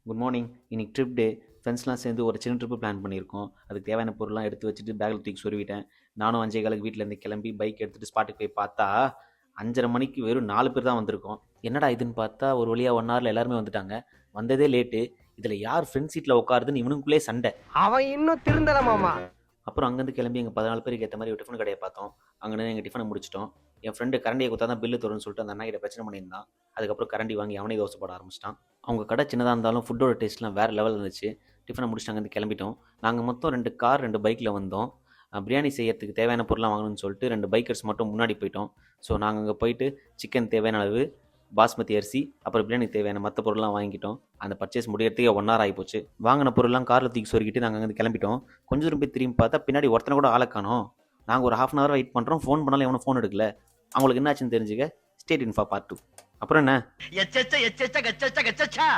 Good morning. இன்னைக்கு trip டே. ஃப்ரெண்ட்ஸ்லாம் சேர்ந்து ஒரு சின்ன ட்ரிப்பு பிளான் பண்ணியிருக்கோம். அதுக்கு தேவையான பொருள்லாம் எடுத்து வச்சுட்டு பேக்கில் தூக்கி சொருவிட்டேன். நானும் 5:15க்கு வீட்டிலேருந்து கிளம்பி பைக் எடுத்துகிட்டு ஸ்பாட்டுக்கு போய் பார்த்தா 5:30 மணிக்கு வெறும் 4 பேர் தான் வந்திருக்கோம். என்னடா இதுன்னு பார்த்தா ஒரு வழியாக 1 ஹவரில் எல்லாருமே வந்துட்டாங்க. வந்ததே லேட்டு. இதில் யார் ஃப்ரெண்ட் சீட்டில் உட்காருதுன்னு இவனுக்குள்ளே சண்டை. அவன் இன்னும் திருந்தல மாமா. அப்புறம் அங்கேருந்து கிளம்பி எங்கள் 14 பேருக்கு ஏற்ற மாதிரி ஒரு டிஃபன் கடையை பார்த்தோம். அங்கே எங்கள் டிஃபனை முடிச்சிட்டோம். என் ஃப்ரெண்டு கரண்டியை கொடுத்தா தான் பில்லு தரும்னு சொல்லிட்டு அந்த அண்ணா கிட்ட பிரச்சனை பண்ணியிருந்தான். அதுக்கப்புறம் கரண்டி வாங்கி அவனே தோசை போட ஆரம்பிச்சிட்டான். அவங்க கடை சின்னதாக இருந்தாலும் ஃபுட்டோட டேஸ்ட்லாம் வேறு லெவல் இருந்துச்சு. டிஃபனை முடிச்சுட்டு அங்கேருந்து கிளம்பிட்டோம். நாங்கள் மொத்தம் 2 கார் 2 பைக்கில் வந்தோம். பிரியாணி செய்யறதுக்கு தேவையான பொருள்லாம் வாங்கணும்னு சொல்லிட்டு 2 பைக்கர்ஸ் மட்டும் முன்னாடி போயிட்டோம். ஸோ நாங்கள் அங்கே போயிட்டு சிக்கன் தேவையான அளவு, பாஸ்மதி அரிசி, அப்புறம் பிரியாணி தேவையான மற்ற பொருள்லாம் வாங்கிட்டோம். அந்த பர்ச்சேஸ் முடியறதுக்கே 1 ஹவர் ஆகிப்போச்சு. வாங்கின பொருள்லாம் காரில் தூக்கி சொருகிட்டு நாங்கள் அங்கேருந்து கிளம்பிட்டோம். கொஞ்சம் தூரம் போய் திரும்பி பார்த்தா பின்னாடி ஒருத்தனை கூட ஆளை காணோம். நாங்கள் ஒரு 1/2 வெயிட் பண்ணுறோம். ஃபோன் பண்ணாலும் எவனும் ஃபோன் எடுக்கல. அவங்களுக்கு என்ன ஆச்சுன்னு தெரிஞ்சுக்க ஸ்டேட் இன் ஃபார் பார்ட் 2. அப்புறம் என்ன? எச்சச்ச எச்சச்ச கச்சச்ச கச்சச்சா.